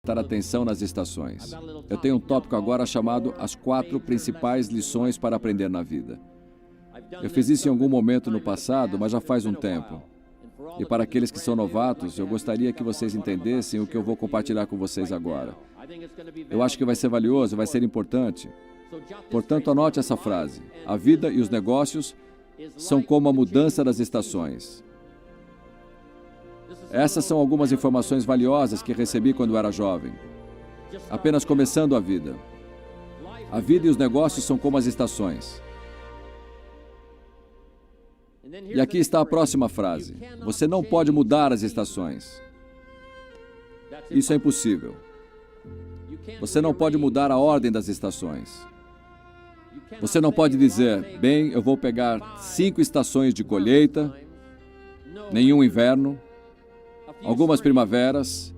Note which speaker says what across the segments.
Speaker 1: prestar atenção nas estações. Eu tenho um tópico agora chamado As 4 principais lições para aprender na vida. Eu fiz isso em algum momento no passado, mas já faz um tempo. E para aqueles que são novatos, eu gostaria que vocês entendessem o que eu vou compartilhar com vocês agora. Eu acho que vai ser valioso, vai ser importante. Portanto, anote essa frase. A vida e os negócios são como a mudança das estações. Essas são algumas informações valiosas que recebi quando era jovem. Apenas começando a vida. A vida e os negócios são como as estações. E aqui está a próxima frase. Você não pode mudar as estações. Isso é impossível. Você não pode mudar a ordem das estações. Você não pode dizer, bem, eu vou pegar 5 estações de colheita, nenhum inverno, algumas primaveras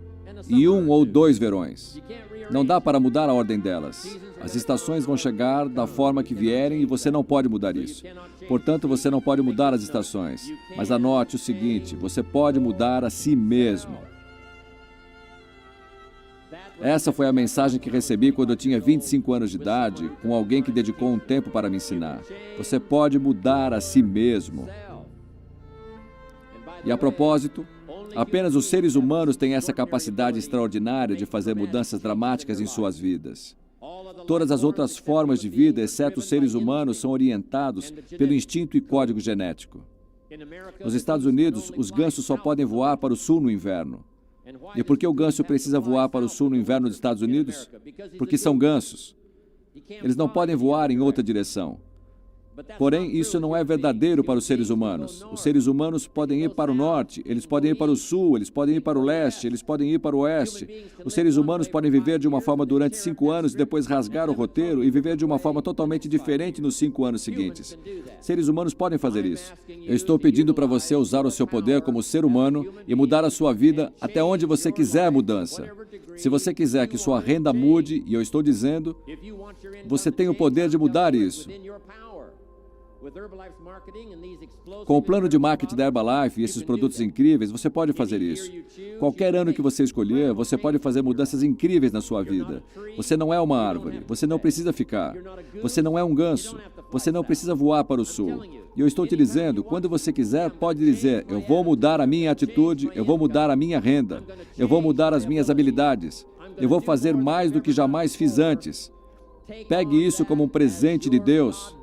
Speaker 1: e 1 ou 2 verões. Não dá para mudar a ordem delas. As estações vão chegar da forma que vierem e você não pode mudar isso. Portanto, você não pode mudar as estações. Mas anote o seguinte, você pode mudar a si mesmo. Essa foi a mensagem que recebi quando eu tinha 25 anos de idade, com alguém que dedicou um tempo para me ensinar. Você pode mudar a si mesmo. E a propósito, apenas os seres humanos têm essa capacidade extraordinária de fazer mudanças dramáticas em suas vidas. Todas as outras formas de vida, exceto os seres humanos, são orientados pelo instinto e código genético. Nos Estados Unidos, os gansos só podem voar para o sul no inverno. E por que o ganso precisa voar para o sul no inverno dos Estados Unidos? Porque são gansos. Eles não podem voar em outra direção. Porém, isso não é verdadeiro para os seres humanos. Os seres humanos podem ir para o norte, eles podem ir para o sul, eles podem ir para o leste, eles podem ir para o oeste. Os seres humanos podem viver de uma forma durante 5 anos e depois rasgar o roteiro e viver de uma forma totalmente diferente nos 5 anos seguintes. Seres humanos podem fazer isso. Eu estou pedindo para você usar o seu poder como ser humano e mudar a sua vida até onde você quiser mudança. Se você quiser que sua renda mude, e eu estou dizendo, você tem o poder de mudar isso. Com o plano de marketing da Herbalife e esses produtos incríveis, você pode fazer isso. Qualquer ano que você escolher, você pode fazer mudanças incríveis na sua vida. Você não é uma árvore, você não precisa ficar. Você não é um ganso, você não precisa voar para o sul. E eu estou te dizendo, quando você quiser, pode dizer, eu vou mudar a minha atitude, eu vou mudar a minha renda, eu vou mudar as minhas habilidades, eu vou fazer mais do que jamais fiz antes. Pegue isso como um presente de Deus.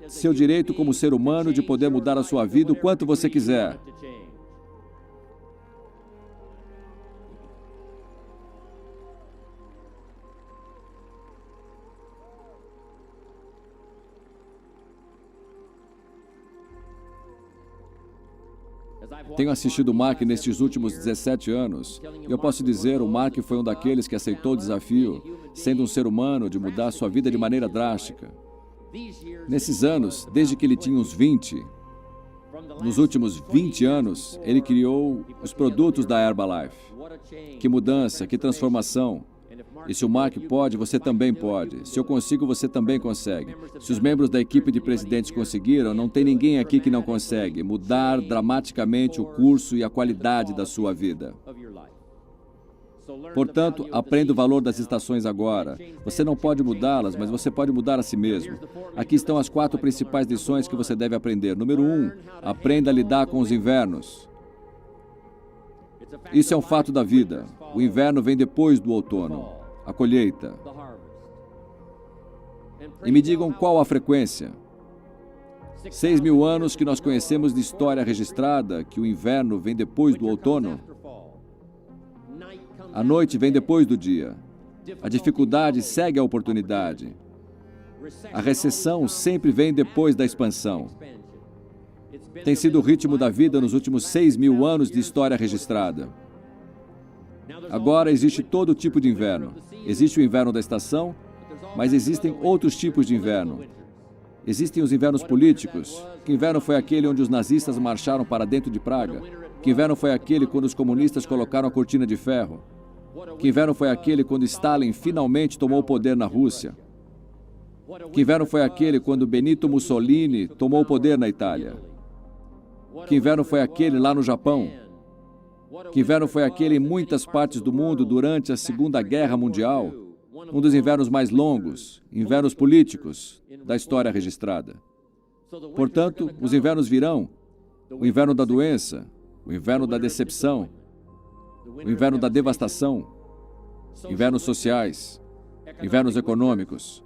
Speaker 1: Seu direito como ser humano de poder mudar a sua vida o quanto você quiser. Tenho assistido o Mark nestes últimos 17 anos, e eu posso dizer, o Mark foi um daqueles que aceitou o desafio, sendo um ser humano, de mudar sua vida de maneira drástica. Nesses anos, desde que ele tinha uns 20, nos últimos 20 anos, ele criou os produtos da Herbalife. Que mudança, que transformação. E se o Mark pode, você também pode. Se eu consigo, você também consegue. Se os membros da equipe de presidentes conseguiram, não tem ninguém aqui que não consegue mudar dramaticamente o curso e a qualidade da sua vida. Portanto, aprenda o valor das estações agora. Você não pode mudá-las, mas você pode mudar a si mesmo. Aqui estão as 4 principais lições que você deve aprender. Número 1, aprenda a lidar com os invernos. Isso é um fato da vida. O inverno vem depois do outono, a colheita. E me digam qual a frequência. 6.000 anos que nós conhecemos de história registrada que o inverno vem depois do outono. A noite vem depois do dia. A dificuldade segue a oportunidade. A recessão sempre vem depois da expansão. Tem sido o ritmo da vida nos últimos 6.000 anos de história registrada. Agora existe todo tipo de inverno. Existe o inverno da estação, mas existem outros tipos de inverno. Existem os invernos políticos. Que inverno foi aquele onde os nazistas marcharam para dentro de Praga? Que inverno foi aquele quando os comunistas colocaram a cortina de ferro? Que inverno foi aquele quando Stalin finalmente tomou o poder na Rússia? Que inverno foi aquele quando Benito Mussolini tomou o poder na Itália? Que inverno foi aquele lá no Japão? Que inverno foi aquele em muitas partes do mundo durante a Segunda Guerra Mundial? Um dos invernos mais longos, invernos políticos da história registrada. Portanto, os invernos virão. O inverno da doença, o inverno da decepção, o inverno da devastação, invernos sociais, invernos econômicos,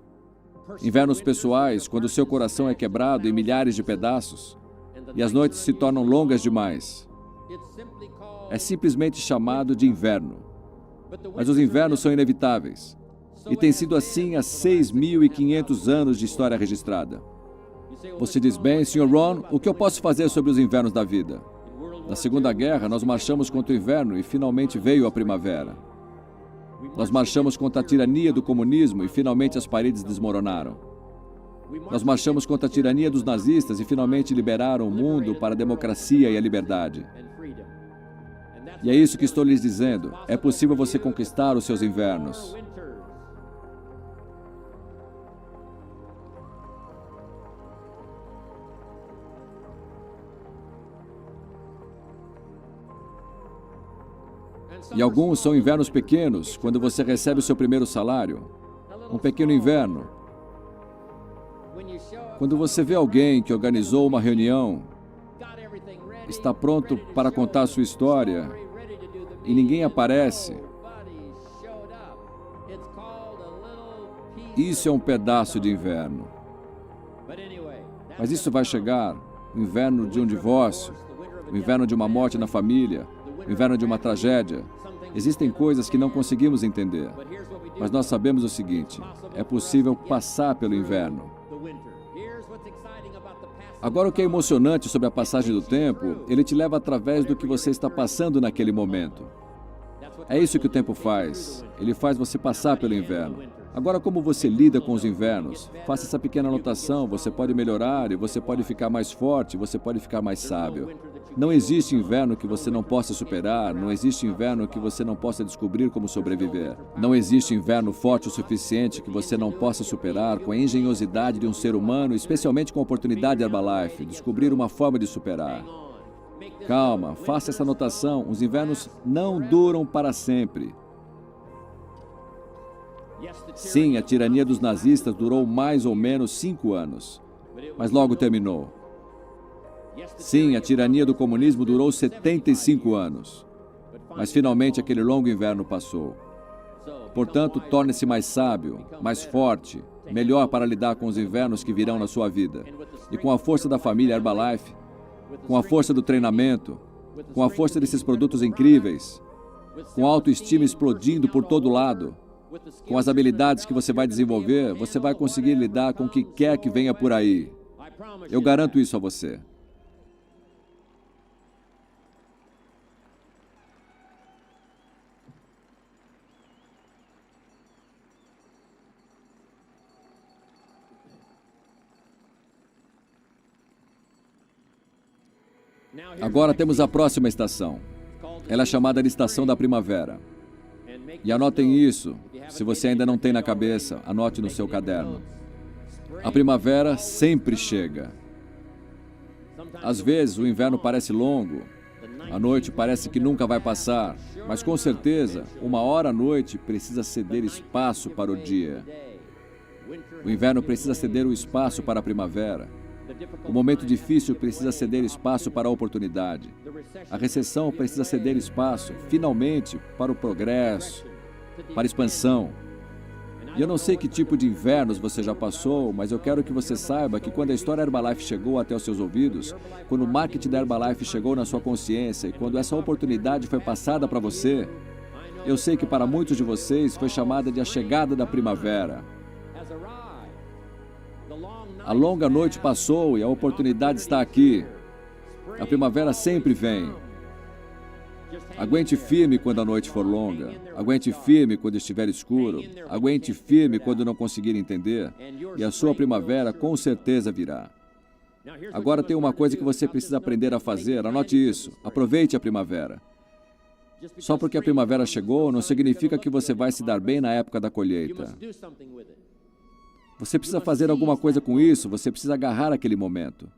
Speaker 1: invernos pessoais, quando o seu coração é quebrado em milhares de pedaços e as noites se tornam longas demais. É simplesmente chamado de inverno. Mas os invernos são inevitáveis. E tem sido assim há 6.500 anos de história registrada. Você diz, bem, Sr. Ron, o que eu posso fazer sobre os invernos da vida? Na Segunda Guerra, nós marchamos contra o inverno e finalmente veio a primavera. Nós marchamos contra a tirania do comunismo e finalmente as paredes desmoronaram. Nós marchamos contra a tirania dos nazistas e finalmente liberaram o mundo para a democracia e a liberdade. E é isso que estou lhes dizendo. É possível você conquistar os seus invernos. E alguns são invernos pequenos, quando você recebe o seu primeiro salário. Um pequeno inverno. Quando você vê alguém que organizou uma reunião, está pronto para contar a sua história, e ninguém aparece. Isso é um pedaço de inverno. Mas isso vai chegar. O inverno de um divórcio, o inverno de uma morte na família, o inverno de uma tragédia. Existem coisas que não conseguimos entender, mas nós sabemos o seguinte: é possível passar pelo inverno. Agora, o que é emocionante sobre a passagem do tempo, ele te leva através do que você está passando naquele momento. É isso que o tempo faz. Ele faz você passar pelo inverno. Agora, como você lida com os invernos? Faça essa pequena anotação. Você pode melhorar e você pode ficar mais forte, você pode ficar mais sábio. Não existe inverno que você não possa superar, não existe inverno que você não possa descobrir como sobreviver. Não existe inverno forte o suficiente que você não possa superar com a engenhosidade de um ser humano, especialmente com a oportunidade de Herbalife, descobrir uma forma de superar. Calma, faça essa anotação. Os invernos não duram para sempre. Sim, a tirania dos nazistas durou mais ou menos 5 anos, mas logo terminou. Sim, a tirania do comunismo durou 75 anos, mas finalmente aquele longo inverno passou. Portanto, torne-se mais sábio, mais forte, melhor para lidar com os invernos que virão na sua vida. E com a força da família Herbalife, com a força do treinamento, com a força desses produtos incríveis, com a autoestima explodindo por todo lado, com as habilidades que você vai desenvolver, você vai conseguir lidar com o que quer que venha por aí. Eu garanto isso a você. Agora temos a próxima estação. Ela é chamada de Estação da Primavera. E anotem isso, se você ainda não tem na cabeça, anote no seu caderno. A primavera sempre chega. Às vezes o inverno parece longo, a noite parece que nunca vai passar, mas com certeza, uma hora à noite precisa ceder espaço para o dia. O inverno precisa ceder o espaço para a primavera. O momento difícil precisa ceder espaço para a oportunidade. A recessão precisa ceder espaço, finalmente, para o progresso, para a expansão. E eu não sei que tipo de invernos você já passou, mas eu quero que você saiba que quando a história Herbalife chegou até os seus ouvidos, quando o marketing da Herbalife chegou na sua consciência e quando essa oportunidade foi passada para você, eu sei que para muitos de vocês foi chamada de a chegada da primavera. A longa noite passou e a oportunidade está aqui. A primavera sempre vem. Aguente firme quando a noite for longa. Aguente firme quando estiver escuro. Aguente firme quando não conseguir entender. E a sua primavera com certeza virá. Agora tem uma coisa que você precisa aprender a fazer. Anote isso. Aproveite a primavera. Só porque a primavera chegou não significa que você vai se dar bem na época da colheita. Você precisa fazer alguma coisa com isso, você precisa agarrar aquele momento.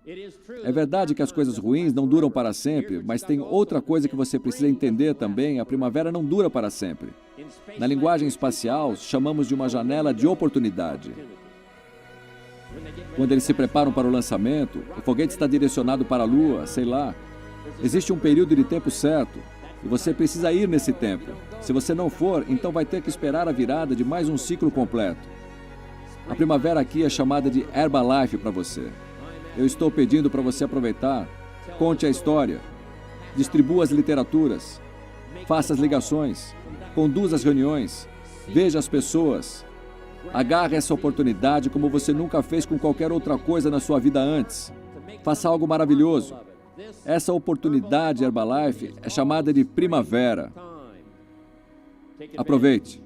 Speaker 1: É verdade que as coisas ruins não duram para sempre, mas tem outra coisa que você precisa entender também: a primavera não dura para sempre. Na linguagem espacial, chamamos de uma janela de oportunidade. Quando eles se preparam para o lançamento, o foguete está direcionado para a Lua, sei lá. Existe um período de tempo certo, e você precisa ir nesse tempo. Se você não for, então vai ter que esperar a virada de mais um ciclo completo. A primavera aqui é chamada de Herbalife para você. Eu estou pedindo para você aproveitar. Conte a história. Distribua as literaturas. Faça as ligações. Conduza as reuniões. Veja as pessoas. Agarre essa oportunidade como você nunca fez com qualquer outra coisa na sua vida antes. Faça algo maravilhoso. Essa oportunidade Herbalife é chamada de primavera. Aproveite.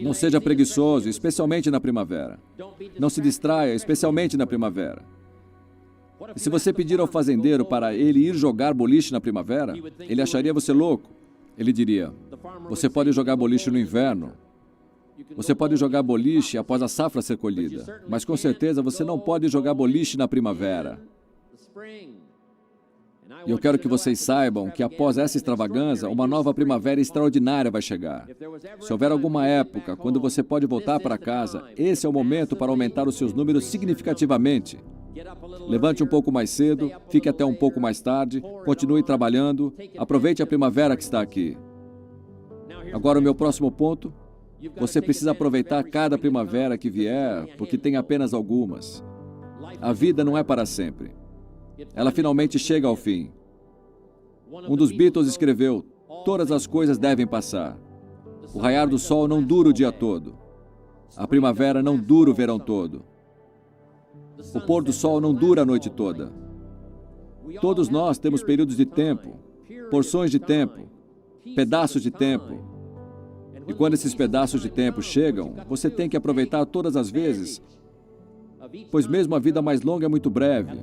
Speaker 1: Não seja preguiçoso, especialmente na primavera. Não se distraia, especialmente na primavera. E se você pedir ao fazendeiro para ele ir jogar boliche na primavera, ele acharia você louco. Ele diria: você pode jogar boliche no inverno. Você pode jogar boliche após a safra ser colhida, mas com certeza você não pode jogar boliche na primavera. E eu quero que vocês saibam que após essa extravagância, uma nova primavera extraordinária vai chegar. Se houver alguma época quando você pode voltar para casa, esse é o momento para aumentar os seus números significativamente. Levante um pouco mais cedo, fique até um pouco mais tarde, continue trabalhando, aproveite a primavera que está aqui. Agora o meu próximo ponto: você precisa aproveitar cada primavera que vier, porque tem apenas algumas. A vida não é para sempre. Ela finalmente chega ao fim. Um dos Beatles escreveu: todas as coisas devem passar. O raiar do sol não dura o dia todo. A primavera não dura o verão todo. O pôr do sol não dura a noite toda. Todos nós temos períodos de tempo, porções de tempo, pedaços de tempo. E quando esses pedaços de tempo chegam, você tem que aproveitar todas as vezes, pois mesmo a vida mais longa é muito breve.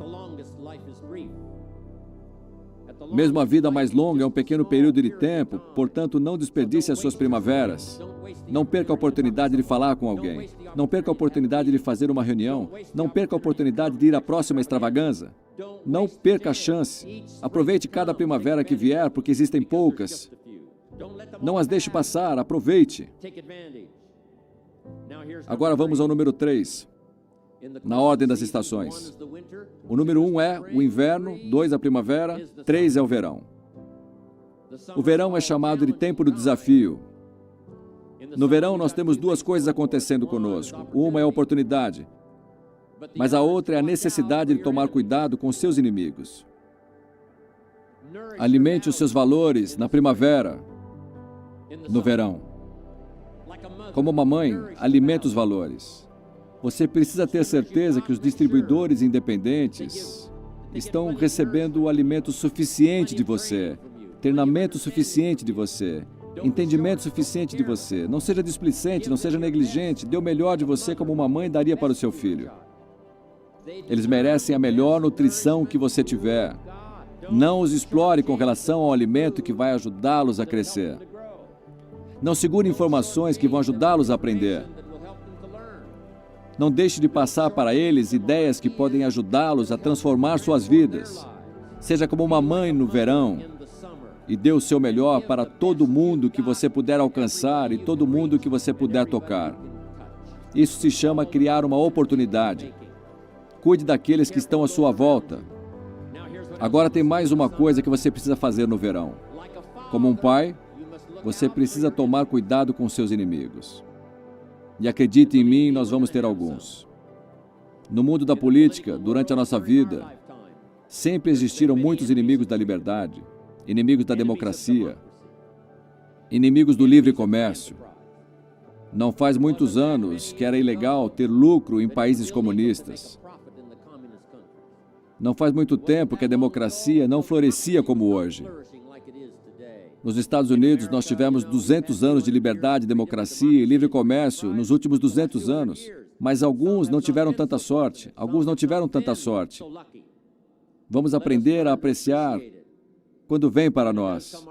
Speaker 1: Mesmo a vida mais longa é um pequeno período de tempo, portanto, não desperdice as suas primaveras. Não perca a oportunidade de falar com alguém. Não perca a oportunidade de fazer uma reunião. Não perca a oportunidade de ir à próxima extravagância. Não perca a chance. Aproveite cada primavera que vier, porque existem poucas. Não as deixe passar, aproveite. Agora vamos ao número 3. Na ordem das estações. O número 1 é o inverno, 2 a primavera, 3 é o verão. O verão é chamado de tempo do desafio. No verão nós temos duas coisas acontecendo conosco. Uma é a oportunidade, mas a outra é a necessidade de tomar cuidado com seus inimigos. Alimente os seus valores na primavera, no verão. Como uma mãe, alimenta os valores. Você precisa ter certeza que os distribuidores independentes estão recebendo o alimento suficiente de você, treinamento suficiente de você, entendimento suficiente de você. Não seja displicente, não seja negligente, dê o melhor de você como uma mãe daria para o seu filho. Eles merecem a melhor nutrição que você tiver. Não os explore com relação ao alimento que vai ajudá-los a crescer. Não segure informações que vão ajudá-los a aprender. Não deixe de passar para eles ideias que podem ajudá-los a transformar suas vidas. Seja como uma mãe no verão e dê o seu melhor para todo mundo que você puder alcançar e todo mundo que você puder tocar. Isso se chama criar uma oportunidade. Cuide daqueles que estão à sua volta. Agora tem mais uma coisa que você precisa fazer no verão. Como um pai, você precisa tomar cuidado com seus inimigos. E acredite em mim, nós vamos ter alguns. No mundo da política, durante a nossa vida, sempre existiram muitos inimigos da liberdade, inimigos da democracia, inimigos do livre comércio. Não faz muitos anos que era ilegal ter lucro em países comunistas. Não faz muito tempo que a democracia não florescia como hoje. Nos Estados Unidos, nós tivemos 200 anos de liberdade, democracia e livre comércio nos últimos 200 anos, mas alguns não tiveram tanta sorte. Vamos aprender a apreciar quando vem para nós.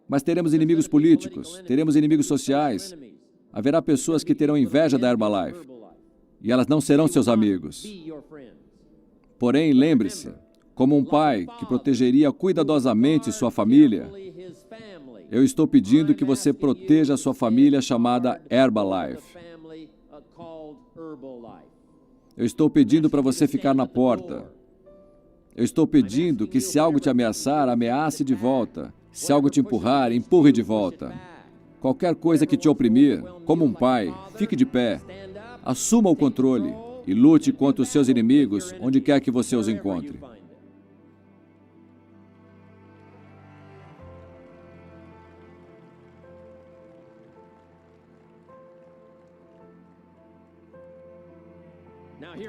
Speaker 1: Mas teremos inimigos políticos, teremos inimigos sociais. Haverá pessoas que terão inveja da Herbalife e elas não serão seus amigos. Porém, lembre-se, como um pai que protegeria cuidadosamente sua família, eu estou pedindo que você proteja a sua família chamada Herbalife. Eu estou pedindo para você ficar na porta. Eu estou pedindo que se algo te ameaçar, ameace de volta. Se algo te empurrar, empurre de volta. Qualquer coisa que te oprimir, como um pai, fique de pé. Assuma o controle e lute contra os seus inimigos onde quer que você os encontre.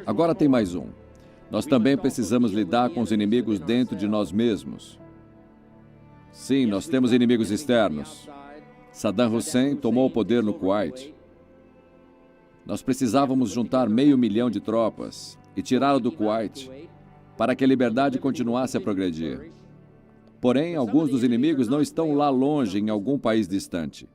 Speaker 1: Agora tem mais um. Nós também precisamos lidar com os inimigos dentro de nós mesmos. Sim, nós temos inimigos externos. Saddam Hussein tomou o poder no Kuwait. Nós precisávamos juntar 500 mil de tropas e tirá-lo do Kuwait para que a liberdade continuasse a progredir. Porém, alguns dos inimigos não estão lá longe, em algum país distante.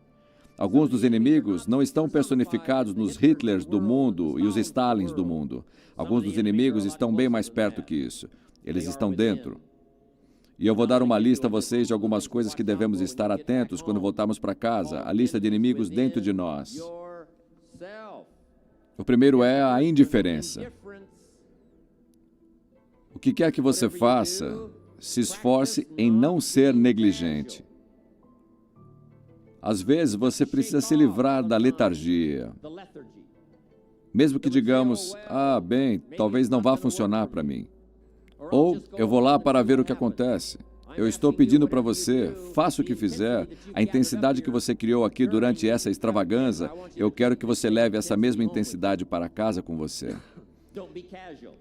Speaker 1: Alguns dos inimigos não estão personificados nos Hitlers do mundo e os Stalins do mundo. Alguns dos inimigos estão bem mais perto que isso. Eles estão dentro. E eu vou dar uma lista a vocês de algumas coisas que devemos estar atentos quando voltarmos para casa. A lista de inimigos dentro de nós. O primeiro é a indiferença. O que quer que você faça, se esforce em não ser negligente. Às vezes, você precisa se livrar da letargia. Mesmo que digamos, bem, talvez não vá funcionar para mim. Ou, eu vou lá para ver o que acontece. Eu estou pedindo para você, faça o que fizer, a intensidade que você criou aqui durante essa extravagância, eu quero que você leve essa mesma intensidade para casa com você.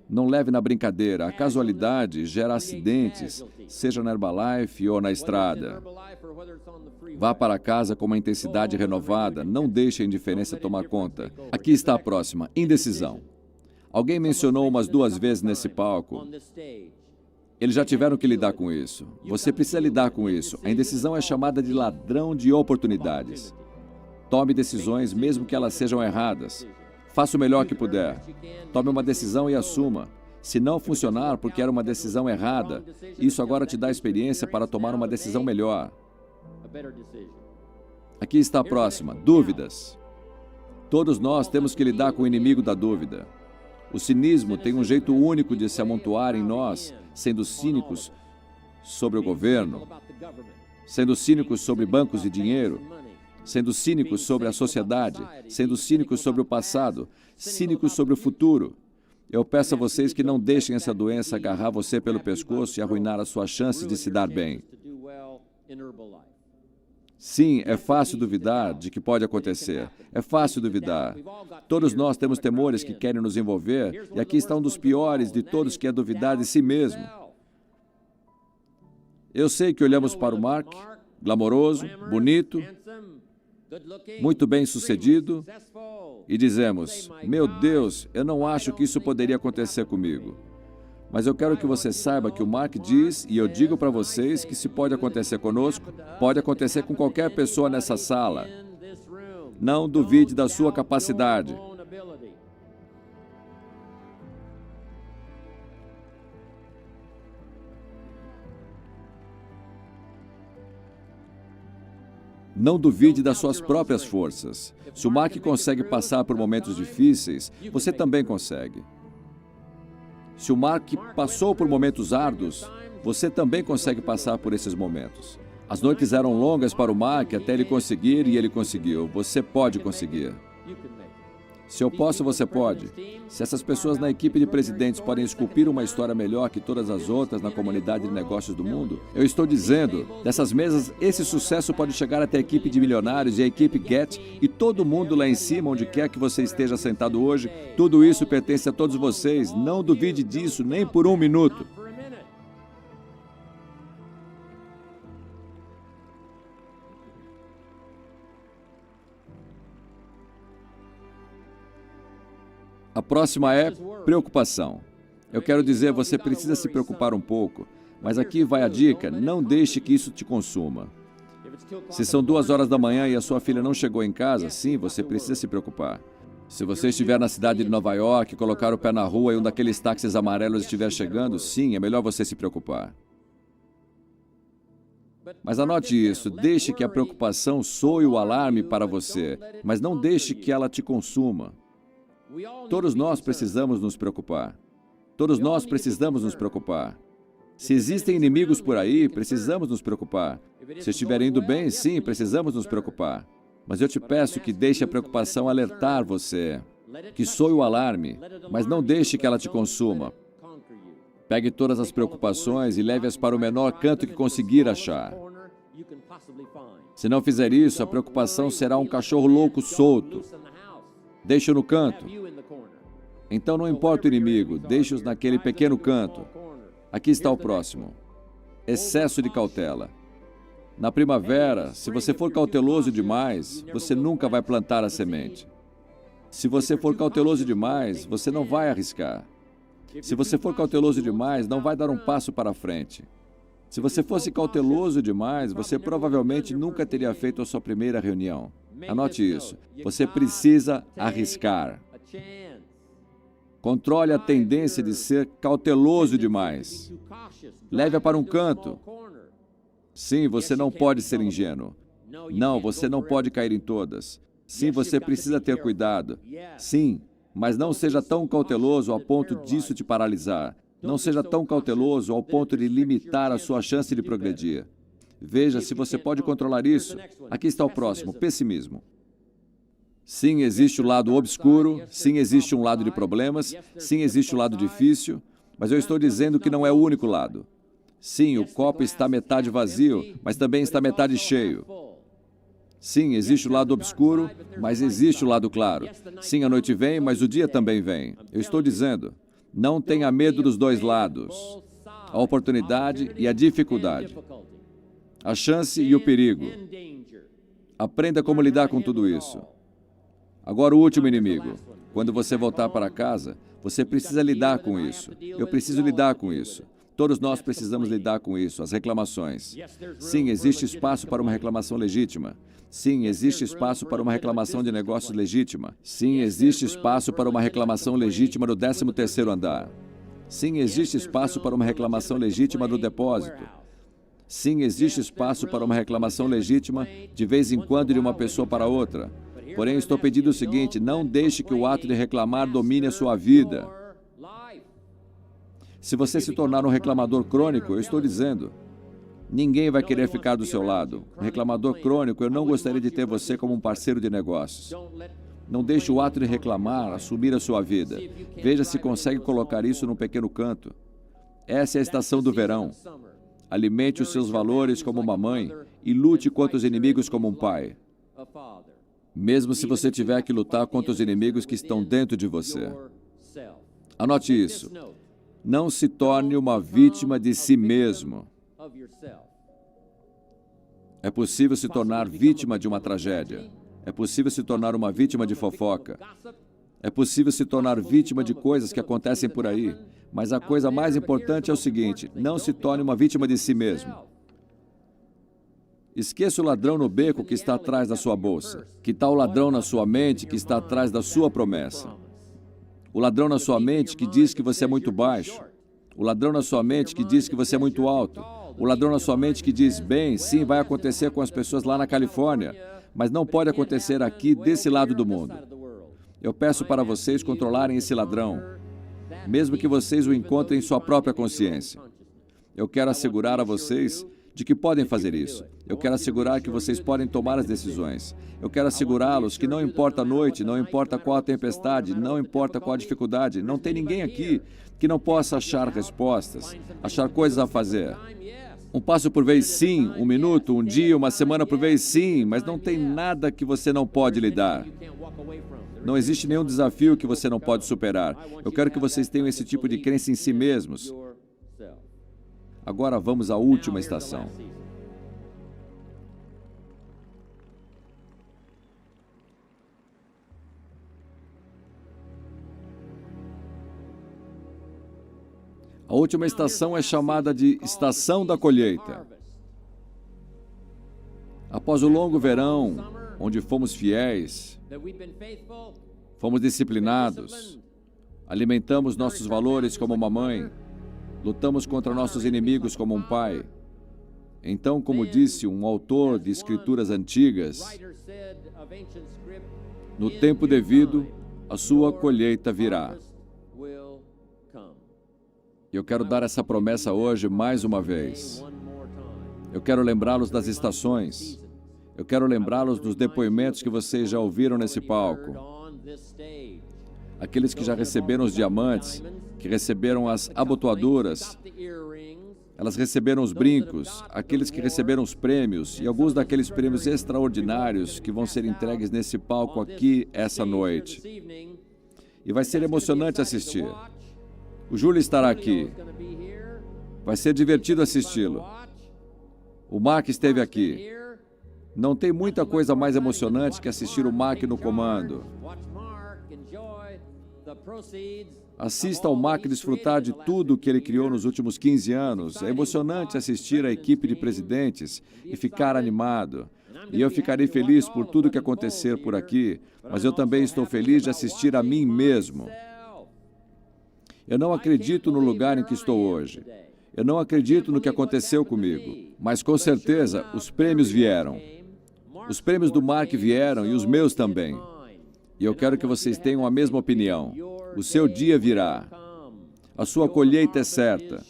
Speaker 1: Não leve na brincadeira. A casualidade gera acidentes, seja na Herbalife ou na estrada. Vá para casa com uma intensidade renovada. Não deixe a indiferença tomar conta. Aqui está a próxima, indecisão. Alguém mencionou umas 2 vezes nesse palco. Eles já tiveram que lidar com isso. Você precisa lidar com isso. A indecisão é chamada de ladrão de oportunidades. Tome decisões, mesmo que elas sejam erradas. Faça o melhor que puder. Tome uma decisão e assuma. Se não funcionar porque era uma decisão errada, isso agora te dá experiência para tomar uma decisão melhor. Aqui está a próxima, dúvidas. Todos nós temos que lidar com o inimigo da dúvida. O cinismo tem um jeito único de se amontoar em nós, sendo cínicos sobre o governo, sendo cínicos sobre bancos de dinheiro, sendo cínicos sobre a sociedade, sendo cínicos sobre o passado, cínicos sobre o futuro. Eu peço a vocês que não deixem essa doença agarrar você pelo pescoço e arruinar as suas chances de se dar bem. Sim, é fácil duvidar de que pode acontecer. É fácil duvidar. Todos nós temos temores que querem nos envolver, e aqui está um dos piores de todos, que é duvidar de si mesmo. Eu sei que olhamos para o Mark, glamouroso, bonito, muito bem sucedido, e dizemos, meu Deus, eu não acho que isso poderia acontecer comigo. Mas eu quero que você saiba que o Mark diz, e eu digo para vocês, que se pode acontecer conosco, pode acontecer com qualquer pessoa nessa sala. Não duvide da sua capacidade. Não duvide das suas próprias forças. Se o Mark consegue passar por momentos difíceis, você também consegue. Se o Mark passou por momentos árduos, você também consegue passar por esses momentos. As noites eram longas para o Mark até ele conseguir, e ele conseguiu. Você pode conseguir. Se eu posso, você pode. Se essas pessoas na equipe de presidentes podem esculpir uma história melhor que todas as outras na comunidade de negócios do mundo, eu estou dizendo, dessas mesas, esse sucesso pode chegar até a equipe de milionários e a equipe Get e todo mundo lá em cima, onde quer que você esteja sentado hoje. Tudo isso pertence a todos vocês. Não duvide disso nem por um minuto. A próxima é preocupação. Eu quero dizer, você precisa se preocupar um pouco, mas aqui vai a dica, não deixe que isso te consuma. Se são 2 horas da manhã e a sua filha não chegou em casa, sim, você precisa se preocupar. Se você estiver na cidade de Nova York, colocar o pé na rua e um daqueles táxis amarelos estiver chegando, sim, é melhor você se preocupar. Mas anote isso, deixe que a preocupação soe o alarme para você, mas não deixe que ela te consuma. Todos nós precisamos nos preocupar. Todos nós precisamos nos preocupar. Se existem inimigos por aí, precisamos nos preocupar. Se estiver indo bem, sim, precisamos nos preocupar. Mas eu te peço que deixe a preocupação alertar você, que soe o alarme, mas não deixe que ela te consuma. Pegue todas as preocupações e leve-as para o menor canto que conseguir achar. Se não fizer isso, a preocupação será um cachorro louco solto. Deixe-o no canto. Então não importa o inimigo, deixe-os naquele pequeno canto. Aqui está o próximo. Excesso de cautela. Na primavera, se você for cauteloso demais, você nunca vai plantar a semente. Se você for cauteloso demais, você não vai arriscar. Se você for cauteloso demais, não vai dar um passo para frente. Se você fosse cauteloso demais, você provavelmente nunca teria feito a sua primeira reunião. Anote isso. Você precisa arriscar. Controle a tendência de ser cauteloso demais. Leve-a para um canto. Sim, você não pode ser ingênuo. Não, você não pode cair em todas. Sim, você precisa ter cuidado. Sim, mas não seja tão cauteloso ao ponto disso te paralisar. Não seja tão cauteloso ao ponto de limitar a sua chance de progredir. Veja se você pode controlar isso. Aqui está o próximo, pessimismo. Sim, existe o lado obscuro, sim, existe um lado de problemas, sim, existe o lado difícil, mas eu estou dizendo que não é o único lado. Sim, o copo está metade vazio, mas também está metade cheio. Sim, existe o lado obscuro, mas existe o lado claro. Sim, a noite vem, mas o dia também vem. Eu estou dizendo, não tenha medo dos dois lados, a oportunidade e a dificuldade, a chance e o perigo. Aprenda como lidar com tudo isso. Agora o último inimigo. Quando você voltar para casa, você precisa lidar com isso. Eu preciso lidar com isso. Todos nós precisamos lidar com isso, as reclamações. Sim, existe espaço para uma reclamação legítima. Sim, existe espaço para uma reclamação de negócios legítima. Sim, existe espaço para uma reclamação legítima no 13º andar. Sim, existe espaço para uma reclamação legítima no depósito. Sim, existe espaço para uma reclamação legítima de vez em quando de uma pessoa para outra. Porém, estou pedindo o seguinte, não deixe que o ato de reclamar domine a sua vida. Se você se tornar um reclamador crônico, eu estou dizendo, ninguém vai querer ficar do seu lado. Um reclamador crônico, eu não gostaria de ter você como um parceiro de negócios. Não deixe o ato de reclamar assumir a sua vida. Veja se consegue colocar isso num pequeno canto. Essa é a estação do verão. Alimente os seus valores como uma mãe e lute contra os inimigos como um pai. Mesmo se você tiver que lutar contra os inimigos que estão dentro de você. Anote isso. Não se torne uma vítima de si mesmo. É possível se tornar vítima de uma tragédia. É possível se tornar uma vítima de fofoca. É possível se tornar vítima de coisas que acontecem por aí. Mas a coisa mais importante é o seguinte, não se torne uma vítima de si mesmo. Esqueça o ladrão no beco que está atrás da sua bolsa. Que tal o ladrão na sua mente que está atrás da sua promessa? O ladrão na sua mente que diz que você é muito baixo. O ladrão na sua mente que diz que você é muito alto. O ladrão na sua mente que diz, bem, sim, vai acontecer com as pessoas lá na Califórnia, mas não pode acontecer aqui desse lado do mundo. Eu peço para vocês controlarem esse ladrão, mesmo que vocês o encontrem em sua própria consciência. Eu quero assegurar a vocês de que podem fazer isso. Eu quero assegurar que vocês podem tomar as decisões. Eu quero assegurá-los que não importa a noite, não importa qual a tempestade, não importa qual a dificuldade, não tem ninguém aqui que não possa achar respostas, achar coisas a fazer. Um passo por vez, sim. Um minuto, um dia, uma semana por vez, sim. Mas não tem nada que você não pode lidar. Não existe nenhum desafio que você não pode superar. Eu quero que vocês tenham esse tipo de crença em si mesmos. Agora vamos à última estação. A última estação é chamada de estação da colheita. Após o longo verão, onde fomos fiéis, fomos disciplinados, alimentamos nossos valores como uma mãe, lutamos contra nossos inimigos como um pai. Então, como disse um autor de escrituras antigas, no tempo devido, a sua colheita virá. Eu quero dar essa promessa hoje mais uma vez. Eu quero lembrá-los das estações. Eu quero lembrá-los dos depoimentos que vocês já ouviram nesse palco. Aqueles que já receberam os diamantes, que receberam as abotoaduras, elas receberam os brincos, aqueles que receberam os prêmios e alguns daqueles prêmios extraordinários que vão ser entregues nesse palco aqui essa noite. E vai ser emocionante assistir. O Júlio estará aqui. Vai ser divertido assisti-lo. O Mark esteve aqui. Não tem muita coisa mais emocionante que assistir o Mark no comando. Assista ao Mark desfrutar de tudo o que ele criou nos últimos 15 anos. É emocionante assistir a equipe de presidentes e ficar animado. E eu ficarei feliz por tudo que acontecer por aqui, mas eu também estou feliz de assistir a mim mesmo. Eu não acredito no lugar em que estou hoje. Eu não acredito no que aconteceu comigo, mas com certeza os prêmios vieram. Os prêmios do Mark vieram e os meus também. E eu quero que vocês tenham a mesma opinião. O seu dia virá. A sua colheita é certa.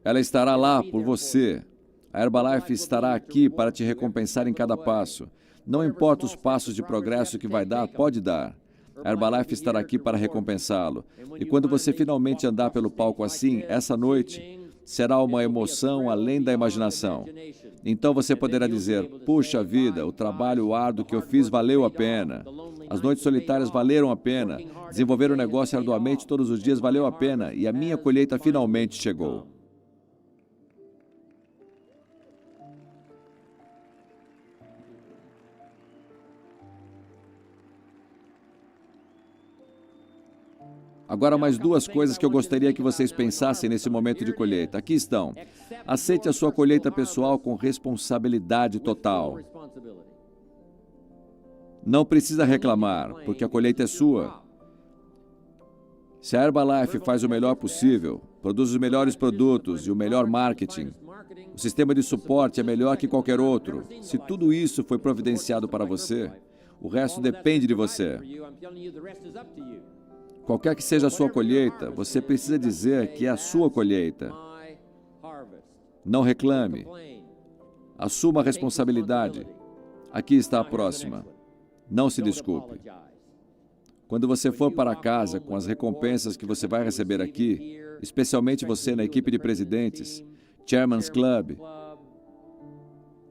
Speaker 1: Ela estará lá por você. A Herbalife estará aqui para te recompensar em cada passo. Não importa os passos de progresso que vai dar, pode dar. A Herbalife estará aqui para recompensá-lo. E quando você finalmente andar pelo palco assim, essa noite, será uma emoção além da imaginação. Então você poderá dizer, puxa vida, o trabalho árduo que eu fiz valeu a pena. As noites solitárias valeram a pena. Desenvolver o negócio arduamente todos os dias valeu a pena. E a minha colheita finalmente chegou. Agora, mais duas coisas que eu gostaria que vocês pensassem nesse momento de colheita. Aqui estão. Aceite a sua colheita pessoal com responsabilidade total. Não precisa reclamar, porque a colheita é sua. Se a Herbalife faz o melhor possível, produz os melhores produtos e o melhor marketing, o sistema de suporte é melhor que qualquer outro. Se tudo isso foi providenciado para você, o resto depende de você. Qualquer que seja a sua colheita, você precisa dizer que é a sua colheita. Não reclame. Assuma a responsabilidade. Aqui está a próxima. Não se desculpe. Quando você for para casa com as recompensas que você vai receber aqui, especialmente você na equipe de presidentes, Chairman's Club,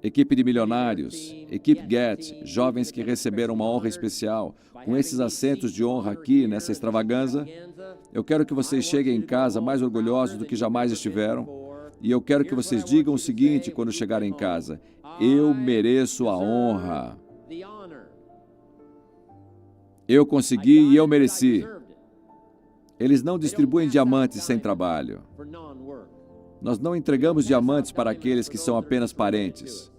Speaker 1: equipe de milionários, equipe Get, jovens que receberam uma honra especial, com esses assentos de honra aqui nessa extravagância, eu quero que vocês cheguem em casa mais orgulhosos do que jamais estiveram, e eu quero que vocês digam o seguinte quando chegarem em casa: eu mereço a honra. Eu consegui e eu mereci. Eles não distribuem diamantes sem trabalho. Nós não entregamos diamantes para aqueles que são apenas parentes.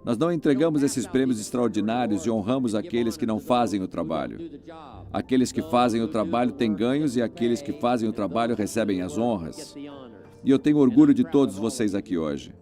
Speaker 1: Nós não entregamos esses prêmios extraordinários e honramos aqueles que não fazem o trabalho. Aqueles que fazem o trabalho têm ganhos e aqueles que fazem o trabalho recebem as honras. E eu tenho orgulho de todos vocês aqui hoje.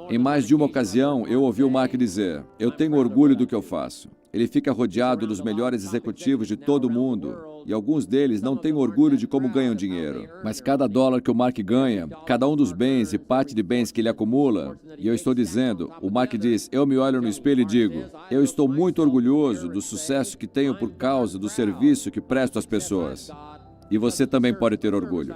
Speaker 1: Em mais de uma ocasião, eu ouvi o Mark dizer, eu tenho orgulho do que eu faço. Ele fica rodeado dos melhores executivos de todo o mundo, e alguns deles não têm orgulho de como ganham dinheiro. Mas cada dólar que o Mark ganha, cada um dos bens e parte de bens que ele acumula, e eu estou dizendo, o Mark diz, eu me olho no espelho e digo, eu estou muito orgulhoso do sucesso que tenho por causa do serviço que presto às pessoas. E você também pode ter orgulho.